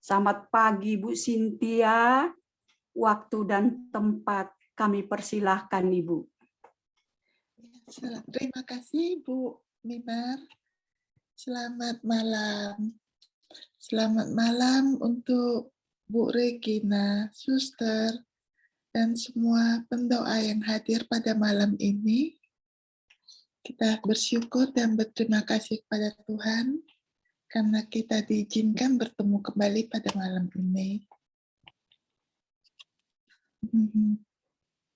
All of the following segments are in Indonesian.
Selamat pagi Bu Cynthia, waktu dan tempat kami persilahkan Ibu. Terima kasih Bu Mimar. Selamat malam. Selamat malam untuk Bu Regina, Suster, dan semua pendoa yang hadir pada malam ini. Kita bersyukur dan berterima kasih kepada Tuhan karena kita diizinkan bertemu kembali pada malam ini.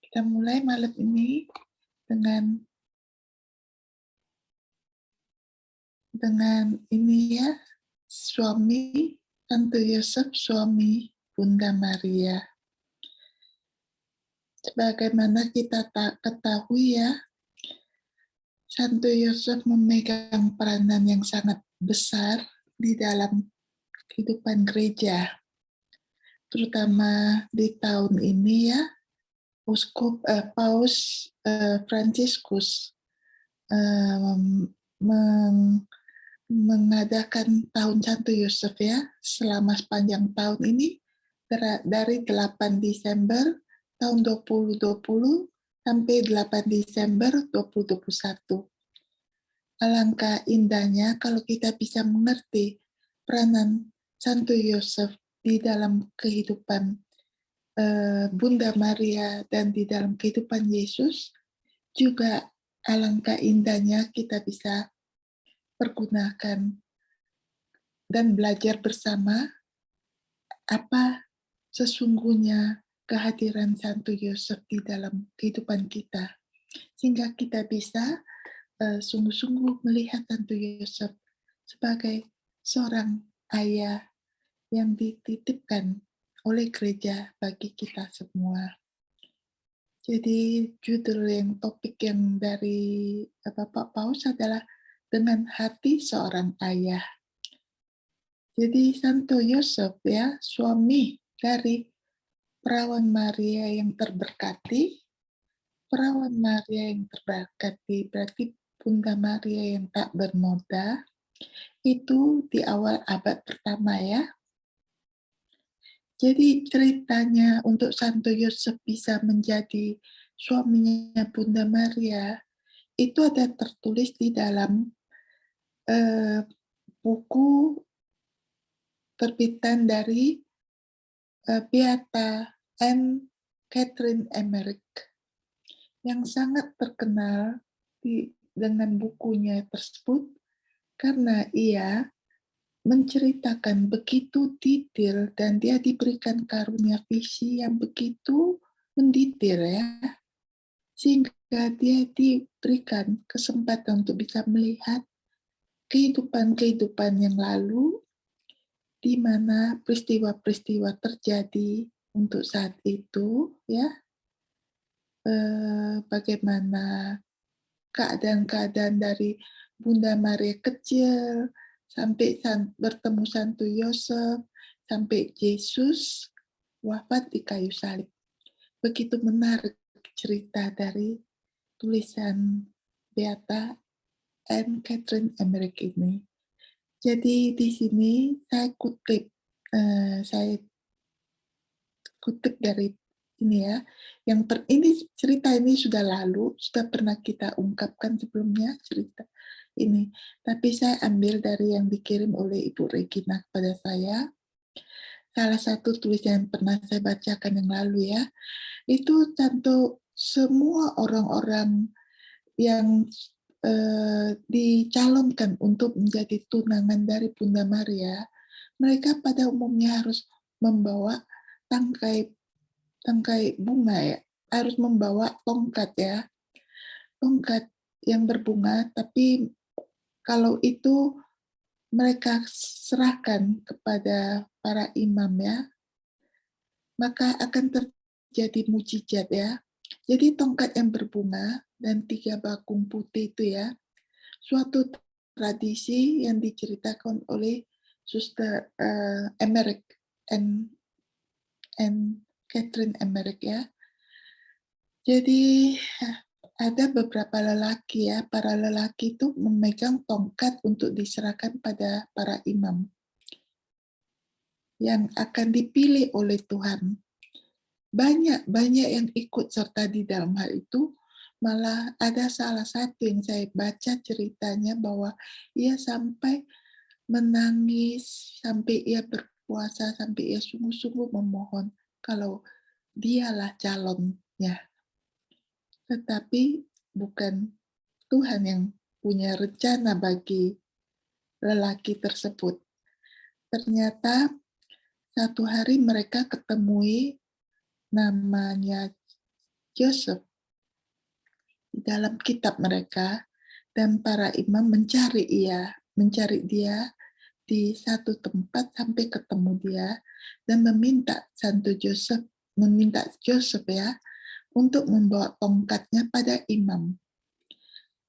Kita mulai malam ini dengan ini ya, suami Santo Yosef, suami Bunda Maria. Sebagaimana kita ketahui ya, Santo Yosef memegang peranan yang sangat besar di dalam kehidupan gereja, terutama di tahun ini ya, Paus Fransiskus mengadakan tahun Santo Yosef ya, selama sepanjang tahun ini dari 8 Desember tahun 2020 sampai 8 Desember 2021. Alangkah indahnya kalau kita bisa mengerti peranan Santo Yosef di dalam kehidupan Bunda Maria dan di dalam kehidupan Yesus, juga alangkah indahnya kita bisa pergunakan dan belajar bersama apa sesungguhnya kehadiran Santo Yosef di dalam kehidupan kita, sehingga kita bisa sungguh-sungguh melihat Santo Yosef sebagai seorang ayah yang dititipkan oleh gereja bagi kita semua. Jadi judul topik yang dari Bapak Paus adalah dengan hati seorang ayah. Jadi Santo Yosef ya, suami dari Perawan Maria yang terberkati. Perawan Maria yang terberkati berarti Bunda Maria yang tak bernoda, itu di awal abad pertama ya. Jadi ceritanya untuk Santo Yosef bisa menjadi suaminya Bunda Maria, itu ada tertulis di dalam buku terbitan dari Beata Anne Catherine Emmerich yang sangat terkenal dengan bukunya tersebut karena ia menceritakan begitu detail dan dia diberikan karunia visi yang begitu mendetail ya, sehingga dia diberikan kesempatan untuk bisa melihat kehidupan-kehidupan yang lalu di mana peristiwa-peristiwa terjadi untuk saat itu ya, bagaimana keadaan-keadaan dari Bunda Maria kecil sampai bertemu Santo Yosef sampai Yesus wafat di kayu salib. Begitu menarik cerita dari tulisan Beata Anne Catherine Emmerich ini. Jadi di sini saya kutip dari ini ya. Ini cerita ini sudah lalu, sudah pernah kita ungkapkan sebelumnya cerita ini. Tapi saya ambil dari yang dikirim oleh Ibu Regina kepada saya. Salah satu tulisan yang pernah saya bacakan yang lalu ya, itu tentu semua orang-orang yang dicalonkan untuk menjadi tunangan dari Bunda Maria, mereka pada umumnya harus membawa tangkai bunga ya, harus membawa tongkat ya, tongkat yang berbunga, tapi kalau itu mereka serahkan kepada para imam ya, maka akan terjadi mujizat ya. Jadi tongkat yang berbunga dan 3 bakung putih itu ya, suatu tradisi yang diceritakan oleh Suster Emmerich and Catherine Emmerich ya. Jadi ada beberapa lelaki ya, para lelaki itu memegang tongkat untuk diserahkan pada para imam. yang akan dipilih oleh Tuhan. Banyak yang ikut serta di dalam hal itu. Malah ada salah satu yang saya baca ceritanya bahwa ia sampai menangis, sampai ia berpuasa, sampai ia sungguh-sungguh memohon kalau dialah calonnya. Tetapi bukan Tuhan yang punya rencana bagi lelaki tersebut. Ternyata satu hari mereka ketemui namanya Joseph di dalam kitab mereka, dan para imam mencari dia di satu tempat sampai ketemu dia dan meminta Joseph ya untuk membawa tongkatnya pada imam.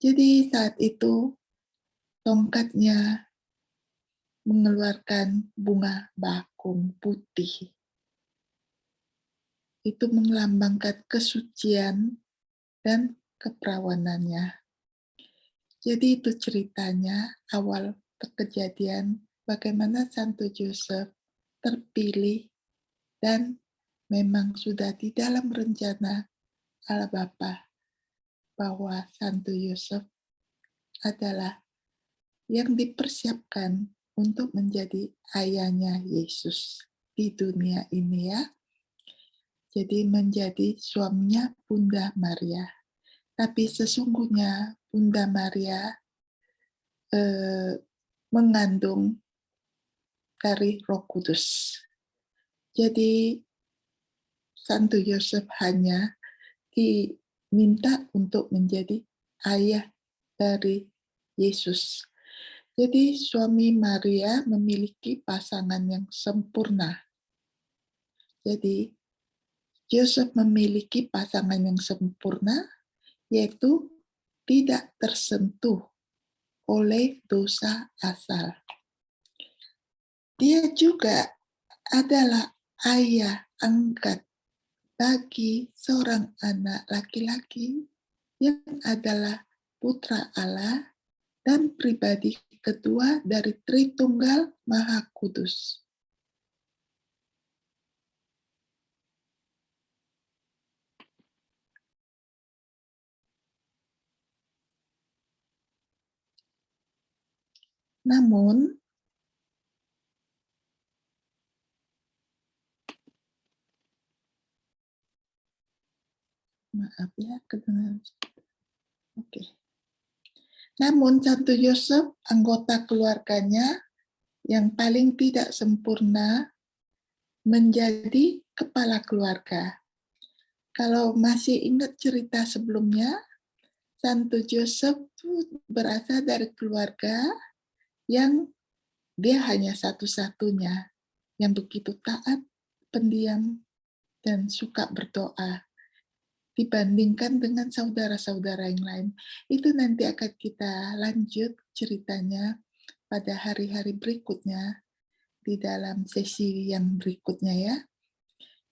Jadi saat itu tongkatnya mengeluarkan bunga bakung putih. Itu melambangkan kesucian dan keperawanannya. Jadi itu ceritanya awal kejadian bagaimana Santo Joseph terpilih dan memang sudah di dalam rencana Allah Bapa bahwa Santo Yosef adalah yang dipersiapkan untuk menjadi ayahnya Yesus di dunia ini ya. Jadi menjadi suaminya Bunda Maria. Tapi sesungguhnya Bunda Maria mengandung dari Roh Kudus. Jadi Santo Yosef hanya diminta untuk menjadi ayah dari Yesus. Jadi suami Maria memiliki pasangan yang sempurna. Jadi Yosef memiliki pasangan yang sempurna, yaitu tidak tersentuh oleh dosa asal. Dia juga adalah ayah angkat bagi seorang anak laki-laki yang adalah putra Allah dan pribadi kedua dari Tritunggal Maha Kudus. Namun, maaf ya, kedengaran. Oke. Namun Santo Yosef, anggota keluarganya yang paling tidak sempurna, menjadi kepala keluarga. Kalau masih ingat cerita sebelumnya, Santo Yosef berasal dari keluarga yang dia hanya satu-satunya yang begitu taat, pendiam, dan suka berdoa. Dibandingkan dengan saudara-saudara yang lain. Itu nanti akan kita lanjut ceritanya pada hari-hari berikutnya di dalam sesi yang berikutnya ya.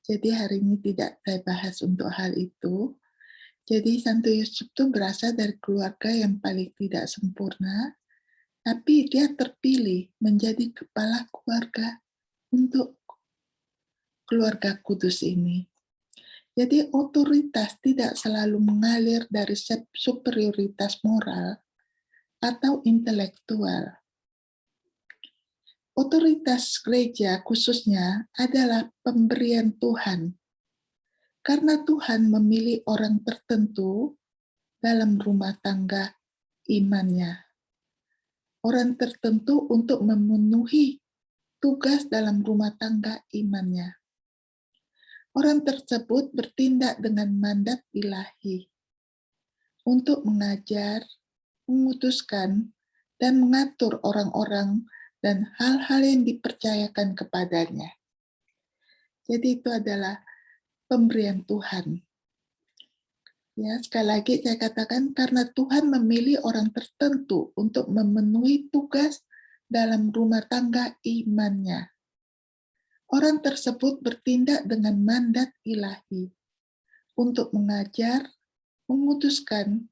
Jadi hari ini tidak saya bahas untuk hal itu. Jadi Santo Yosef itu berasal dari keluarga yang paling tidak sempurna, tapi dia terpilih menjadi kepala keluarga untuk keluarga kudus ini. Jadi otoritas tidak selalu mengalir dari superioritas moral atau intelektual. Otoritas gereja khususnya adalah pemberian Tuhan. Karena Tuhan memilih orang tertentu dalam rumah tangga imannya. Orang tertentu untuk memenuhi tugas dalam rumah tangga imannya. Orang tersebut bertindak dengan mandat ilahi untuk mengajar, memutuskan, dan mengatur orang-orang dan hal-hal yang dipercayakan kepadanya. Jadi itu adalah pemberian Tuhan. Ya, sekali lagi saya katakan karena Tuhan memilih orang tertentu untuk memenuhi tugas dalam rumah tangga imannya. Orang tersebut bertindak dengan mandat ilahi untuk mengajar, memutuskan,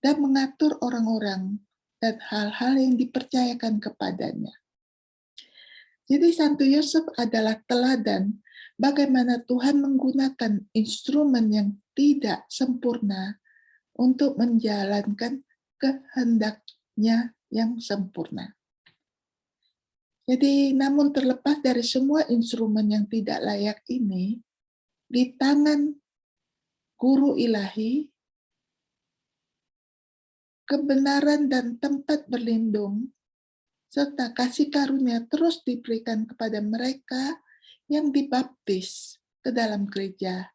dan mengatur orang-orang dan hal-hal yang dipercayakan kepadanya. Jadi Santo Yosef adalah teladan bagaimana Tuhan menggunakan instrumen yang tidak sempurna untuk menjalankan kehendaknya yang sempurna. Jadi, namun terlepas dari semua instrumen yang tidak layak ini, di tangan guru ilahi, kebenaran dan tempat berlindung, serta kasih karunia terus diberikan kepada mereka yang dibaptis ke dalam gereja,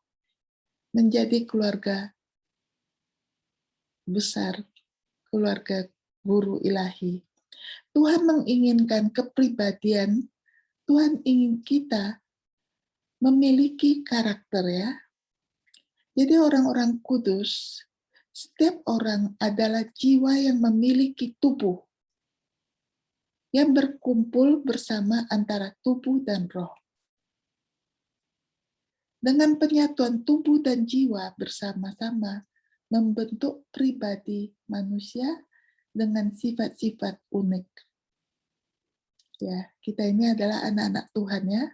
menjadi keluarga besar, keluarga guru ilahi. Tuhan menginginkan kepribadian, Tuhan ingin kita memiliki karakter ya. Jadi orang-orang kudus, setiap orang adalah jiwa yang memiliki tubuh, yang berkumpul bersama antara tubuh dan roh. Dengan penyatuan tubuh dan jiwa bersama-sama, membentuk pribadi manusia dengan sifat-sifat unik. Ya, kita ini adalah anak-anak Tuhan ya.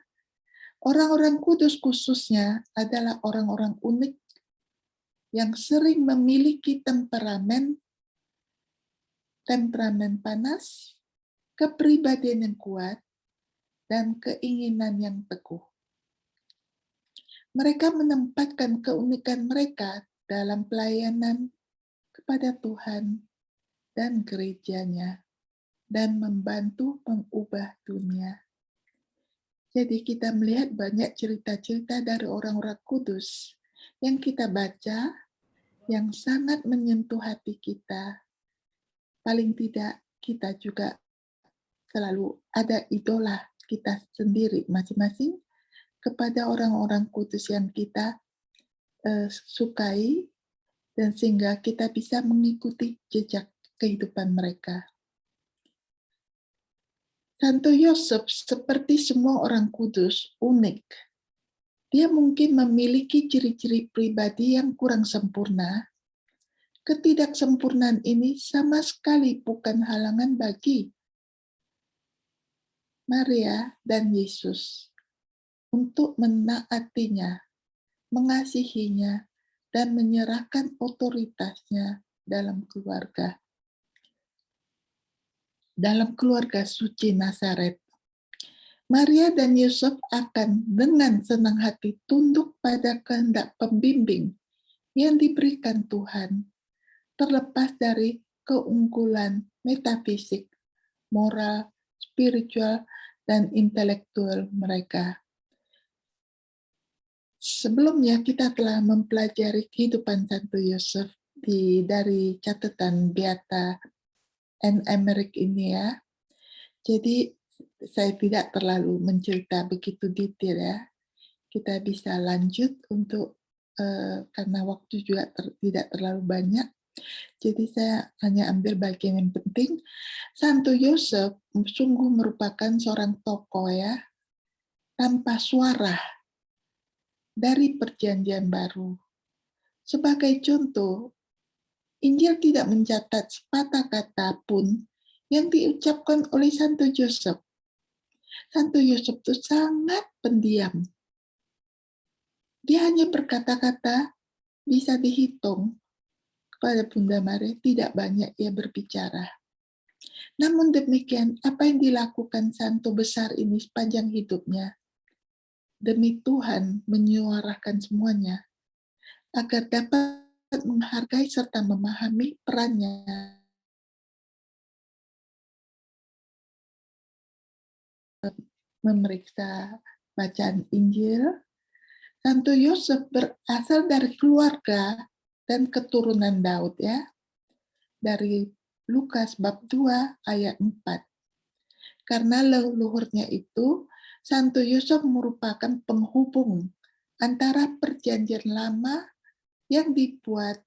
Orang-orang kudus khususnya adalah orang-orang unik yang sering memiliki temperamen panas, kepribadian yang kuat, dan keinginan yang teguh. Mereka menempatkan keunikan mereka dalam pelayanan kepada Tuhan dan gerejanya, dan membantu mengubah dunia. Jadi kita melihat banyak cerita-cerita dari orang-orang kudus yang kita baca, yang sangat menyentuh hati kita. Paling tidak kita juga selalu ada idola kita sendiri masing-masing kepada orang-orang kudus yang kita sukai, dan sehingga kita bisa mengikuti jejak kehidupan mereka. Santo Yosef seperti semua orang kudus unik. Dia mungkin memiliki ciri-ciri pribadi yang kurang sempurna. Ketidaksempurnaan ini sama sekali bukan halangan bagi Maria dan Yesus untuk menaatinya, mengasihinya, dan menyerahkan otoritasnya dalam keluarga suci Nazaret. Maria dan Yusuf akan dengan senang hati tunduk pada kehendak pembimbing yang diberikan Tuhan, terlepas dari keunggulan metafisik, moral, spiritual, dan intelektual mereka. Sebelumnya kita telah mempelajari kehidupan Santo Yosef dari catatan Beata Anne Emmerich ini ya. Jadi saya tidak terlalu mencerita begitu detail ya. Kita bisa lanjut untuk karena waktu juga tidak terlalu banyak. Jadi saya hanya ambil bagian yang penting. Santo Yosef sungguh merupakan seorang tokoh ya, tanpa suara dari Perjanjian Baru. Sebagai contoh, Injil tidak mencatat sepatah kata pun yang diucapkan oleh Santo Yosef. Santo Yosef itu sangat pendiam. Dia hanya berkata-kata, bisa dihitung kepada Bunda Maria, tidak banyak ia berbicara. Namun demikian, apa yang dilakukan Santo besar ini sepanjang hidupnya, demi Tuhan menyuarakan semuanya, agar dapat menghargai serta memahami perannya memeriksa bacaan Injil. Santo Yosef berasal dari keluarga dan keturunan Daud ya. Dari Lukas bab 2 ayat 4. Karena leluhurnya itu, Santo Yosef merupakan penghubung antara Perjanjian Lama yang dibuat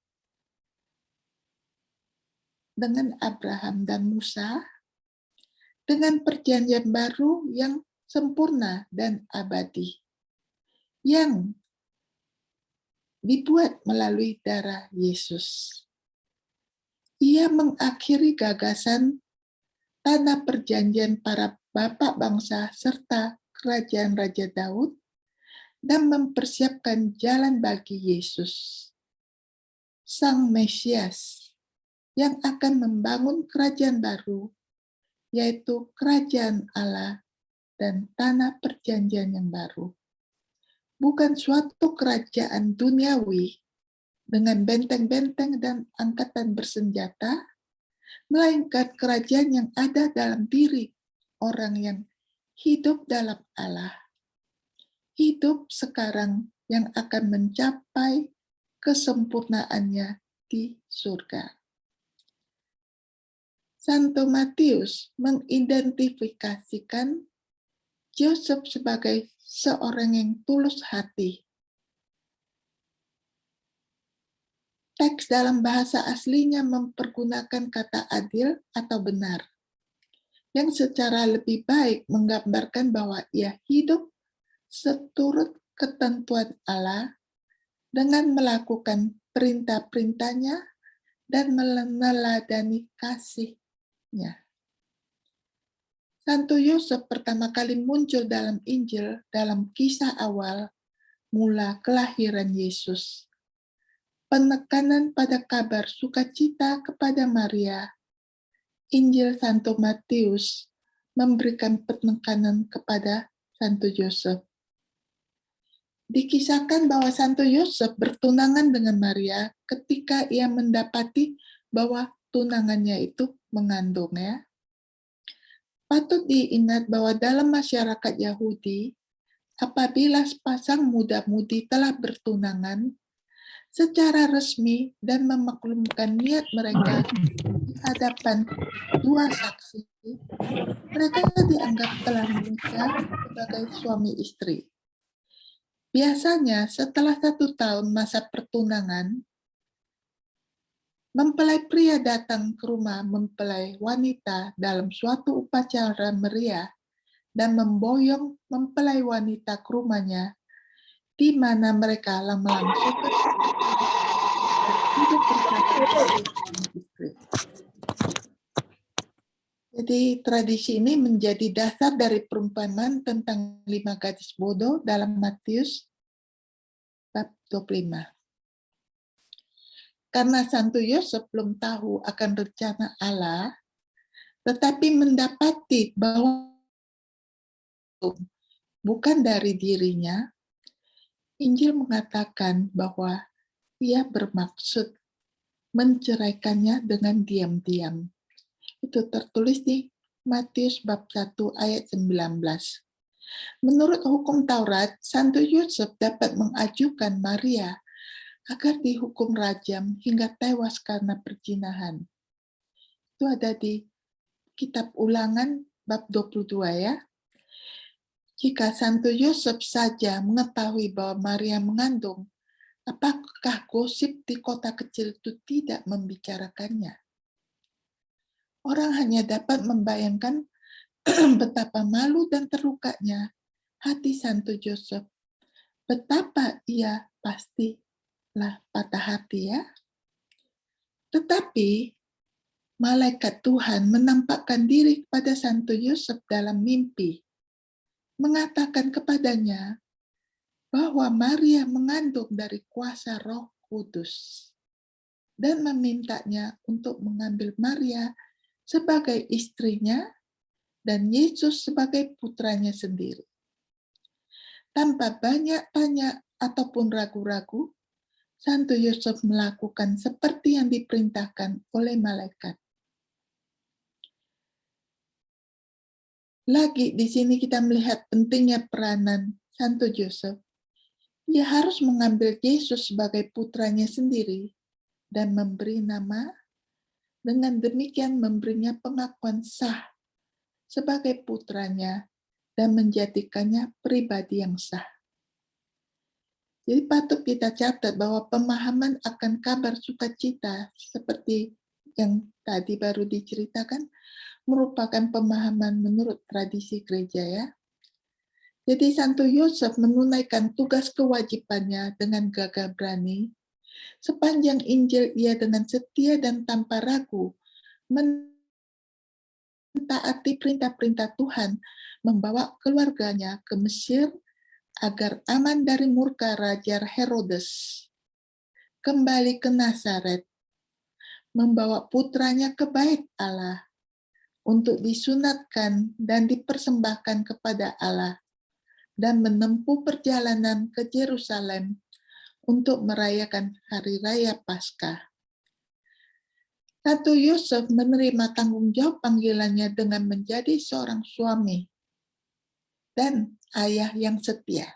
dengan Abraham dan Musa dengan Perjanjian Baru yang sempurna dan abadi, yang dibuat melalui darah Yesus. Ia mengakhiri gagasan tanah perjanjian para bapak bangsa serta kerajaan Raja Daud, dan mempersiapkan jalan bagi Yesus, Sang Mesias, yang akan membangun kerajaan baru, yaitu kerajaan Allah dan tanah perjanjian yang baru. Bukan suatu kerajaan duniawi dengan benteng-benteng dan angkatan bersenjata, melainkan kerajaan yang ada dalam diri orang yang hidup dalam Allah. Hidup sekarang yang akan mencapai kesempurnaannya di surga. Santo Matius mengidentifikasikan Yosef sebagai seorang yang tulus hati. Teks dalam bahasa aslinya mempergunakan kata adil atau benar, yang secara lebih baik menggambarkan bahwa ia hidup seturut ketentuan Allah dengan melakukan perintah-perintahnya dan meneladani kasih-Nya. Santo Yosef pertama kali muncul dalam Injil dalam kisah awal mula kelahiran Yesus. Penekanan pada kabar sukacita kepada Maria, Injil Santo Matius memberikan penekanan kepada Santo Yosef. Dikisahkan bahwa Santo Yosef bertunangan dengan Maria ketika ia mendapati bahwa tunangannya itu mengandung, ya. Patut diingat bahwa dalam masyarakat Yahudi, apabila sepasang muda-mudi telah bertunangan secara resmi dan memaklumkan niat mereka di hadapan dua saksi, mereka dianggap telah menikah sebagai suami istri. Biasanya setelah 1 tahun masa pertunangan, mempelai pria datang ke rumah mempelai wanita dalam suatu upacara meriah dan memboyong mempelai wanita ke rumahnya, di mana mereka melangsungkan hidup bersama sebagai suami istri. Jadi tradisi ini menjadi dasar dari perumpamaan tentang 5 gadis bodoh dalam Matius bab 25. Karena Santo Yosef belum tahu akan rencana Allah, tetapi mendapati bahwa bukan dari dirinya, Injil mengatakan bahwa ia bermaksud menceraikannya dengan diam-diam. Itu tertulis di Matius bab 1 ayat 19. Menurut hukum Taurat, Santo Yosef dapat mengajukan Maria agar dihukum rajam hingga tewas karena perzinahan. Itu ada di Kitab Ulangan bab 22, ya. Jika Santo Yosef saja mengetahui bahwa Maria mengandung, apakah gosip di kota kecil itu tidak membicarakannya? Orang hanya dapat membayangkan betapa malu dan terlukanya hati Santo Yosef. Betapa ia pastilah patah hati, ya. Tetapi malaikat Tuhan menampakkan diri kepada Santo Yosef dalam mimpi, mengatakan kepadanya bahwa Maria mengandung dari kuasa Roh Kudus dan memintanya untuk mengambil Maria sebagai istrinya dan Yesus sebagai putranya sendiri. Tanpa banyak tanya ataupun ragu-ragu, Santo Yosef melakukan seperti yang diperintahkan oleh malaikat. Lagi di sini kita melihat pentingnya peranan Santo Yosef. Ia harus mengambil Yesus sebagai putranya sendiri dan memberi nama, dengan demikian memberinya pengakuan sah sebagai putranya dan menjadikannya pribadi yang sah. Jadi patut kita catat bahwa pemahaman akan kabar sukacita seperti yang tadi baru diceritakan merupakan pemahaman menurut tradisi gereja, ya. Jadi Santo Yosef menunaikan tugas kewajibannya dengan gagah berani. Sepanjang Injil ia dengan setia dan tanpa ragu mentaati perintah-perintah Tuhan, membawa keluarganya ke Mesir agar aman dari murka Raja Herodes. Kembali ke Nazaret, membawa putranya ke bait Allah untuk disunatkan dan dipersembahkan kepada Allah, dan menempuh perjalanan ke Yerusalem untuk merayakan Hari Raya Paskah. Santo Yosef menerima tanggung jawab panggilannya dengan menjadi seorang suami dan ayah yang setia.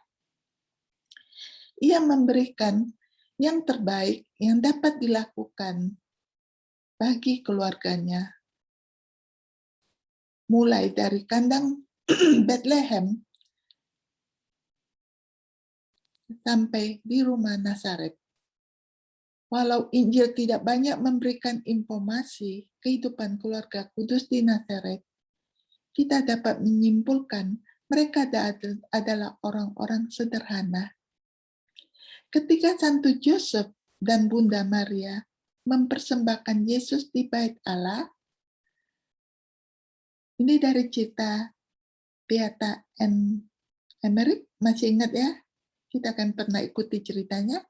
Ia memberikan yang terbaik yang dapat dilakukan bagi keluarganya, mulai dari kandang Bethlehem sampai di rumah Nazaret. Walau Injil tidak banyak memberikan informasi kehidupan keluarga kudus di Nazaret, kita dapat menyimpulkan mereka adalah orang-orang sederhana. Ketika Santo Yosef dan Bunda Maria mempersembahkan Yesus di bait Allah, ini dari cerita Beata Emmerich, masih ingat ya? Kita akan pernah ikuti ceritanya.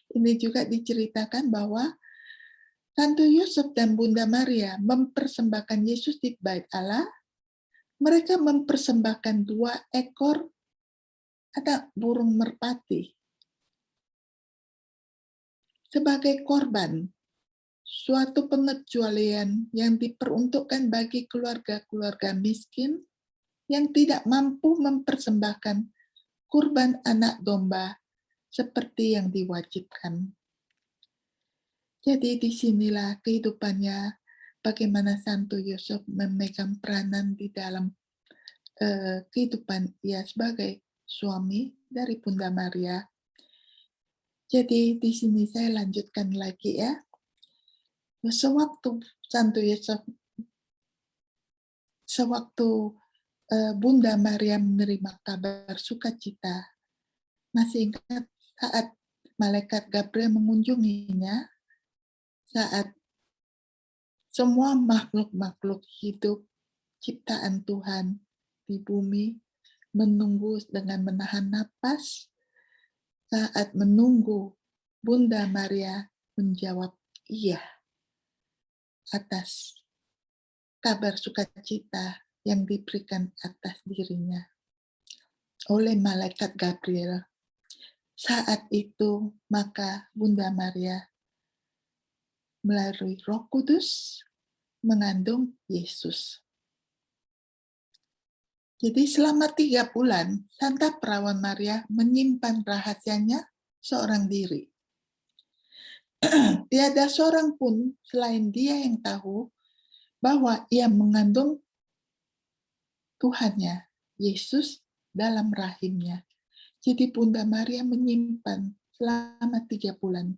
Ini juga diceritakan bahwa Santo Yosef dan Bunda Maria mempersembahkan Yesus di bait Allah. Mereka mempersembahkan 2 ekor anak burung merpati sebagai korban, suatu pengecualian yang diperuntukkan bagi keluarga-keluarga miskin yang tidak mampu mempersembahkan kurban anak domba seperti yang diwajibkan. Jadi disinilah kehidupannya, bagaimana Santo Yosef memegang peranan di dalam kehidupan ia sebagai suami dari Bunda Maria. Jadi di sini saya lanjutkan lagi ya. Sewaktu Bunda Maria menerima kabar sukacita, masih ingat saat malaikat Gabriel mengunjunginya, saat semua makhluk-makhluk hidup ciptaan Tuhan di bumi menunggu dengan menahan napas, saat menunggu Bunda Maria menjawab iya atas kabar sukacita yang diberikan atas dirinya oleh malaikat Gabriel. Saat itu maka Bunda Maria melalui Roh Kudus mengandung Yesus. Jadi selama 3 bulan, Santa Perawan Maria menyimpan rahasianya seorang diri. Tiada seorang pun selain dia yang tahu bahwa ia mengandung Tuhannya, Yesus, dalam rahimnya. Jadi Bunda Maria menyimpan selama 3 bulan.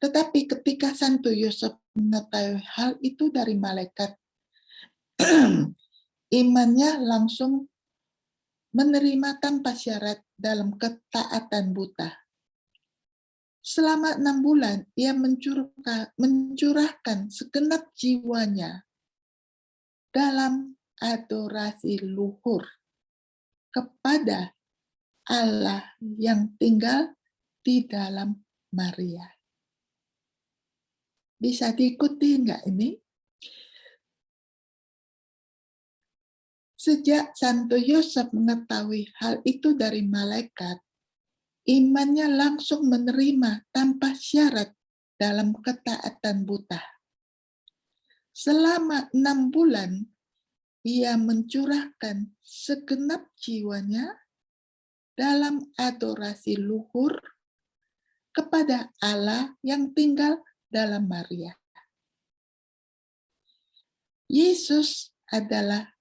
Tetapi ketika Santo Yosef mengetahui hal itu dari malaikat, imannya langsung menerima tanpa syarat dalam ketaatan buta. Selama 6 bulan, ia mencurahkan segenap jiwanya dalam adorasi luhur kepada Allah yang tinggal di dalam Maria. Bisa diikuti enggak ini? Sejak Santo Yosef mengetahui hal itu dari malaikat, imannya langsung menerima tanpa syarat dalam ketaatan buta. Selama 6 bulan, ia mencurahkan segenap jiwanya dalam adorasi luhur kepada Allah yang tinggal dalam Maria. Yesus adalah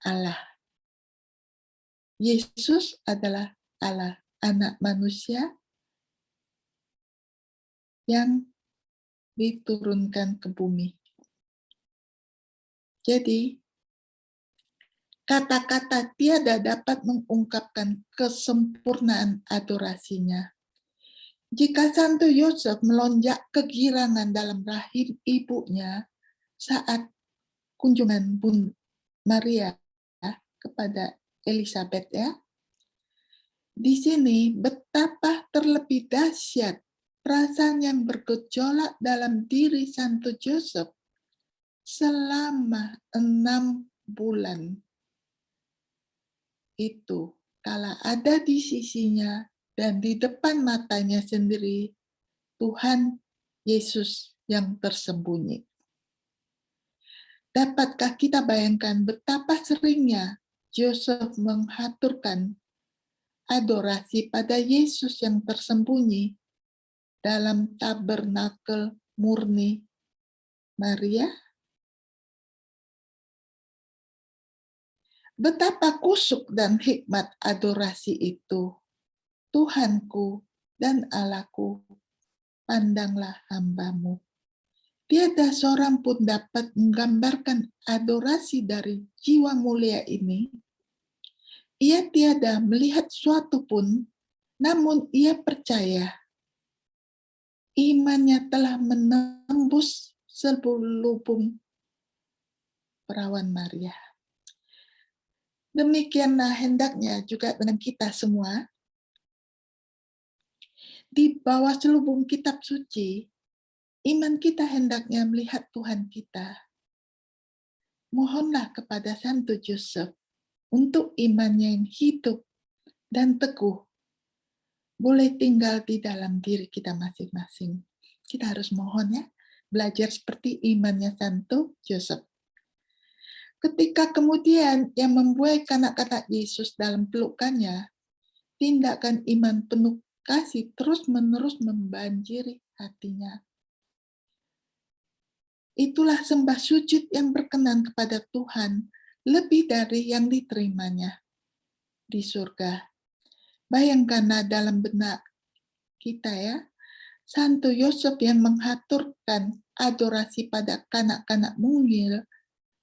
Allah. Yesus adalah Allah, anak manusia yang diturunkan ke bumi. Jadi, kata-kata tiada dapat mengungkapkan kesempurnaan adorasinya. Jika Santo Yosef melonjak kegirangan dalam rahim ibunya saat kunjungan Bun Maria kepada Elizabeth ya. Di sini betapa terlebih dahsyat perasaan yang bergejolak dalam diri Santo Joseph selama 6 bulan. Itu kala ada di sisinya dan di depan matanya sendiri Tuhan Yesus yang tersembunyi. Dapatkah kita bayangkan betapa seringnya Joseph mengaturkan adorasi pada Yesus yang tersembunyi dalam tabernakel murni Maria? Betapa kusuk dan hikmat adorasi itu. Tuhanku dan Allahku, pandanglah hamba-Mu. Tiada seorang pun dapat menggambarkan adorasi dari jiwa mulia ini. Ia tiada melihat suatu pun, namun ia percaya imannya telah menembus selubung perawan Maria. Demikianlah hendaknya juga dengan kita semua. Di bawah selubung kitab suci, iman kita hendaknya melihat Tuhan kita. Mohonlah kepada Santo Joseph untuk imannya yang hidup dan teguh boleh tinggal di dalam diri kita masing-masing. Kita harus mohon ya, belajar seperti imannya Santo Joseph. Ketika kemudian yang membuai kanak-kanak Yesus dalam pelukannya, tindakan iman penuh kasih terus-menerus membanjiri hatinya. Itulah sembah sujud yang berkenan kepada Tuhan lebih dari yang diterimanya di surga. Bayangkanlah dalam benak kita ya, Santo Yosef yang mengaturkan adorasi pada kanak-kanak mungil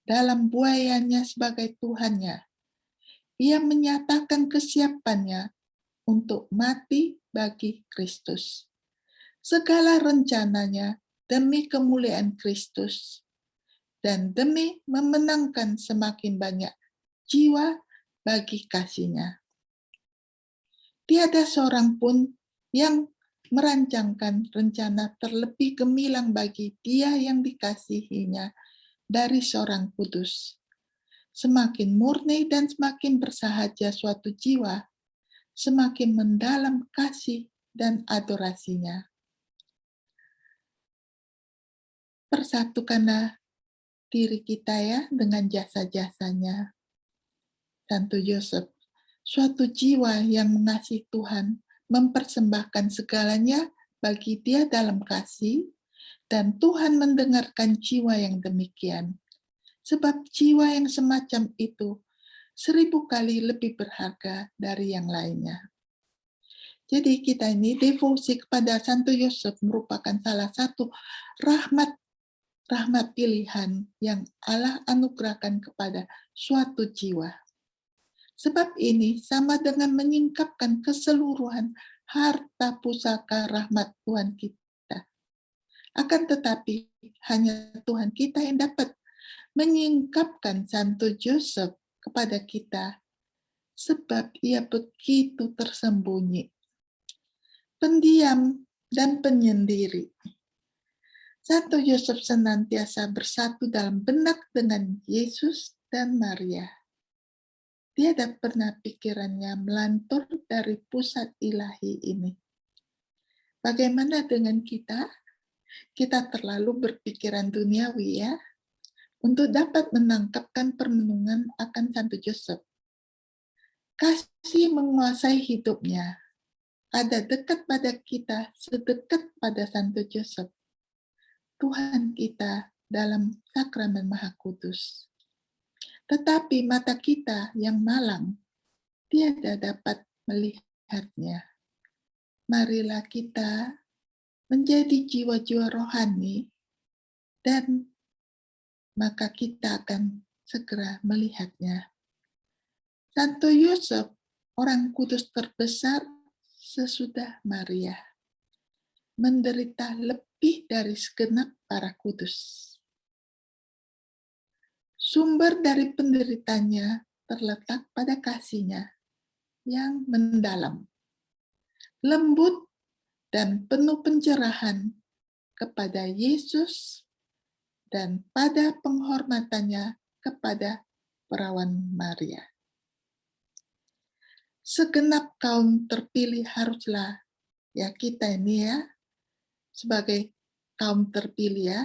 dalam buayanya sebagai Tuhannya. Ia menyatakan kesiapannya untuk mati bagi Kristus. Segala rencananya demi kemuliaan Kristus dan demi memenangkan semakin banyak jiwa bagi kasih-Nya. Tiada seorang pun yang merancangkan rencana terlebih gemilang bagi Dia yang dikasihinya dari seorang kudus. Semakin murni dan semakin bersahaja suatu jiwa, semakin mendalam kasih dan adorasinya. Persatukanlah diri kita ya dengan jasa-jasanya. Santo Yosef, suatu jiwa yang mengasihi Tuhan, mempersembahkan segalanya bagi Dia dalam kasih, dan Tuhan mendengarkan jiwa yang demikian. Sebab jiwa yang semacam itu 1000 kali lebih berharga dari yang lainnya. Jadi kita ini devosi kepada Santo Yosef merupakan salah satu rahmat pilihan yang Allah anugerahkan kepada suatu jiwa. Sebab ini sama dengan menyingkapkan keseluruhan harta pusaka rahmat Tuhan kita. Akan tetapi hanya Tuhan kita yang dapat menyingkapkan Santo Joseph kepada kita, sebab ia begitu tersembunyi, pendiam dan penyendiri. Santo Yosef senantiasa bersatu dalam benak dengan Yesus dan Maria. Tiada pernah pikirannya melantur dari pusat ilahi ini. Bagaimana dengan kita? Kita terlalu berpikiran duniawi ya, untuk dapat menangkapkan permenungan akan Santo Joseph. Kasih menguasai hidupnya. Ada dekat pada kita, sedekat pada Santo Joseph. Tuhan kita dalam sakramen Maha Kudus. Tetapi mata kita yang malang tiada dapat melihatnya. Marilah kita menjadi jiwa-jiwa rohani dan maka kita akan segera melihatnya. Santo Yosef, orang kudus terbesar sesudah Maria, menderita lebih dari segenap para kudus. Sumber dari penderitanya terletak pada kasihnya yang mendalam, lembut dan penuh pencerahan kepada Yesus dan pada penghormatannya kepada perawan Maria. Segenap kaum terpilih haruslah, ya kita ini ya, sebagai kaum terpilih ya,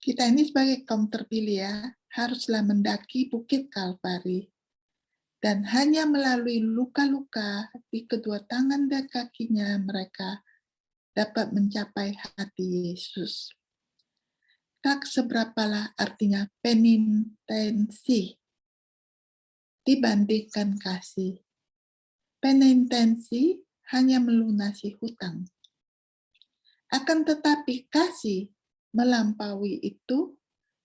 kita ini sebagai kaum terpilih ya, haruslah mendaki Bukit Kalvari. Dan hanya melalui luka-luka di kedua tangan dan kakinya mereka dapat mencapai hati Yesus. Tak seberapalah artinya penitensi dibandingkan kasih. Penitensi hanya melunasi hutang. Akan tetapi kasih melampaui itu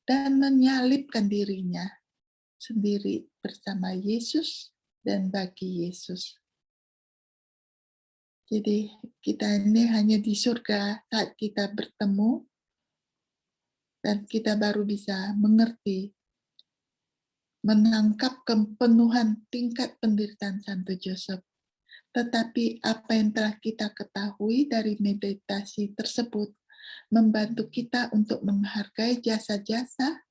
dan menyalibkan dirinya sendiri bersama Yesus dan bagi Yesus. Jadi kita ini hanya di surga saat kita bertemu dan kita baru bisa mengerti, menangkap kepenuhan tingkat penderitaan Santo Joseph. Tetapi apa yang telah kita ketahui dari meditasi tersebut membantu kita untuk menghargai jasa-jasa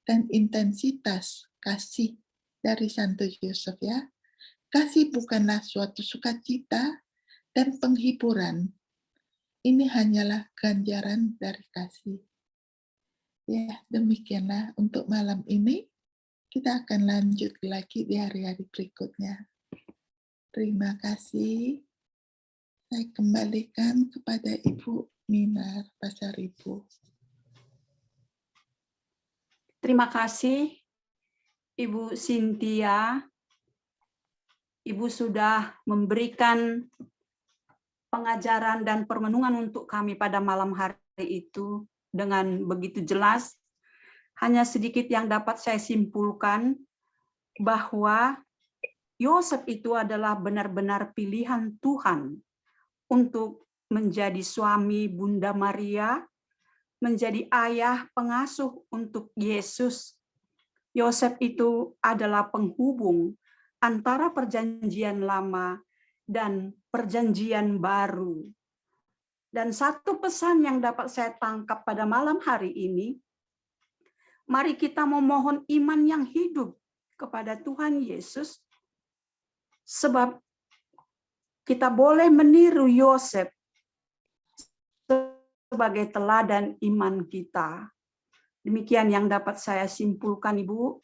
dan intensitas kasih dari Santo Joseph ya. Kasih bukanlah suatu sukacita dan penghiburan. Ini hanyalah ganjaran dari kasih. Ya, demikianlah untuk malam ini. Kita akan lanjut lagi di hari-hari berikutnya. Terima kasih. Saya kembalikan kepada Ibu Minar Pasaribu. Terima kasih, Ibu Cynthia. Ibu sudah memberikan pengajaran dan permenungan untuk kami pada malam hari itu dengan begitu jelas. Hanya sedikit yang dapat saya simpulkan bahwa Yosef itu adalah benar-benar pilihan Tuhan untuk menjadi suami Bunda Maria, menjadi ayah pengasuh untuk Yesus. Yosef itu adalah penghubung antara perjanjian lama dan perjanjian baru. Dan satu pesan yang dapat saya tangkap pada malam hari ini, mari kita memohon iman yang hidup kepada Tuhan Yesus, sebab kita boleh meniru Yosef sebagai teladan iman kita. Demikian yang dapat saya simpulkan, Ibu.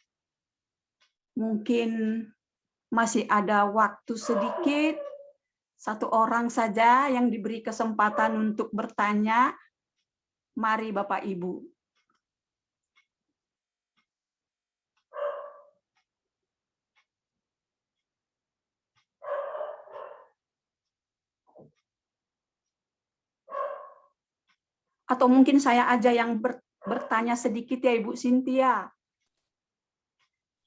Mungkin masih ada waktu sedikit, satu orang saja yang diberi kesempatan untuk bertanya. Mari Bapak Ibu. Atau mungkin saya aja yang bertanya sedikit ya Ibu Cynthia.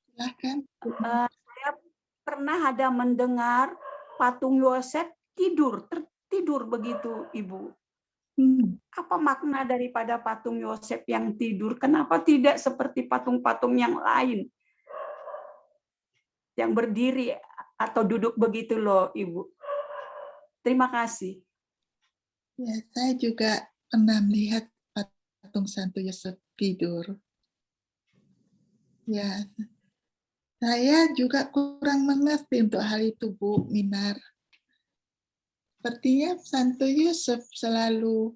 Silakan. Saya pernah ada mendengar patung Yosef tertidur begitu Ibu. Apa makna daripada patung Yosef yang tidur? Kenapa tidak seperti patung-patung yang lain? Yang berdiri atau duduk begitu loh Ibu. Terima kasih. Ya, saya juga pernah melihat patung Santo Yosef tidur. Ya, saya juga kurang mengerti untuk hal itu, Bu Minar. Sepertinya Santo Yosef selalu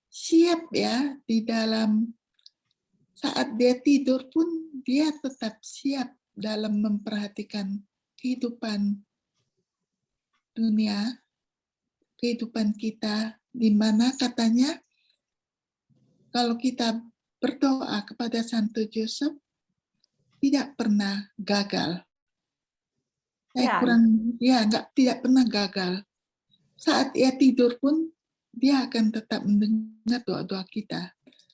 siap ya di dalam saat dia tidur pun dia tetap siap dalam memperhatikan kehidupan dunia, kehidupan kita, di mana katanya kalau kita berdoa kepada Santo Joseph tidak pernah gagal. Tidak pernah gagal. Saat ia tidur pun dia akan tetap mendengar doa-doa kita.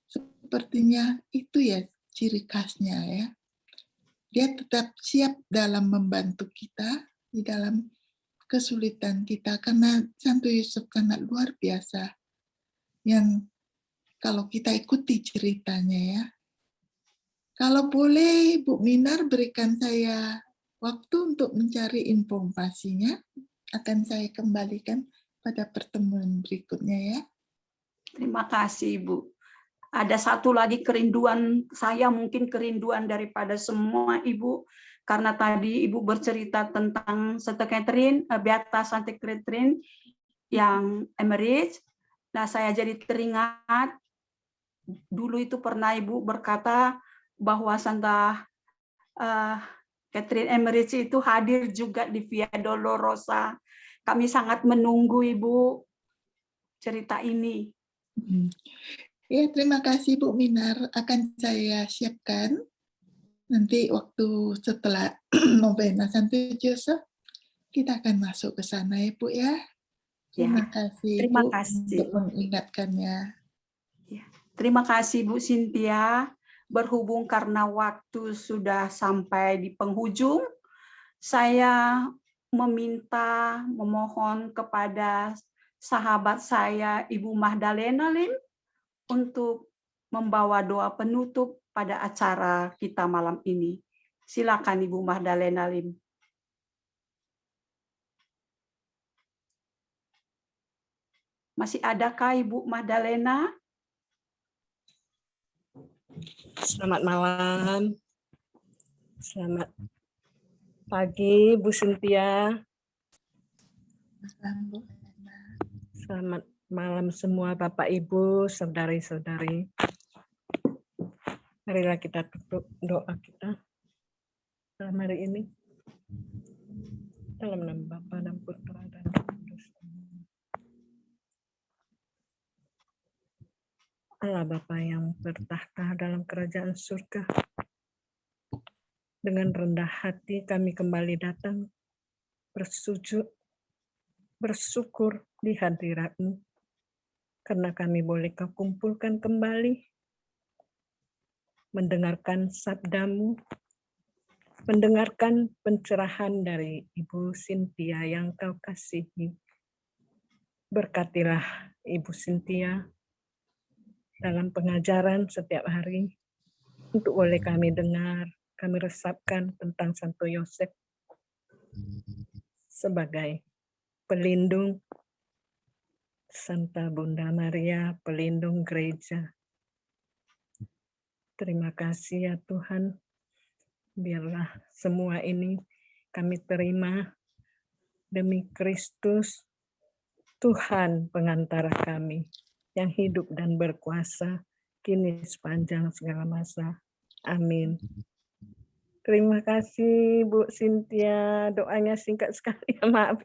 Sepertinya itu ya ciri khasnya ya. Dia tetap siap dalam membantu kita di dalam kesulitan kita, karena Santo Yusuf sangat luar biasa, yang kalau kita ikuti ceritanya ya. Kalau boleh Bu Minar berikan saya waktu untuk mencari informasinya, akan saya kembalikan pada pertemuan berikutnya ya. Terima kasih, Ibu. Ada satu lagi kerinduan saya, mungkin kerinduan daripada semua Ibu, karena tadi Ibu bercerita tentang Santa Catherine, Beata Santa Catherine yang emerit. Nah, saya jadi teringat dulu itu pernah Ibu berkata bahwa Santa Catherine Emmerich itu hadir juga di Via Dolorosa. Kami sangat menunggu Ibu cerita ini. Ya, terima kasih Bu Minar, akan saya siapkan nanti waktu setelah novena Santo Yusuf, kita akan masuk ke sana ya Bu ya. Terima kasih Terima Bu kasih. untuk mengingatkannya. Terima kasih Bu Cynthia. Berhubung karena waktu sudah sampai di penghujung, saya memohon kepada sahabat saya Ibu Magdalena Lim untuk membawa doa penutup pada acara kita malam ini. Silakan Ibu Magdalena Lim. Masih adakah Ibu Magdalena? Selamat malam. Selamat pagi Bu Cynthia. Selamat malam semua Bapak Ibu, saudari-saudari. Marilah kita tutup doa kita dalam hari ini. Dalam nama Bapa dan Putra dan Roh Kudus. Allah Bapa yang bertahta dalam kerajaan surga. Dengan rendah hati kami kembali datang bersujud, bersyukur di hadirat-Mu, karena kami boleh Kau kumpulkan kembali, mendengarkan sabda-Mu, mendengarkan pencerahan dari Ibu Cynthia yang Kau kasihi. Berkatilah Ibu Cynthia dalam pengajaran setiap hari, untuk boleh kami dengar, kami resapkan tentang Santo Yosef sebagai pelindung, Santa Bunda Maria, pelindung gereja. Terima kasih ya Tuhan, biarlah semua ini kami terima demi Kristus, Tuhan pengantara kami, yang hidup dan berkuasa, kini sepanjang segala masa. Amin. Terima kasih Bu Cynthia, doanya singkat sekali, maaf.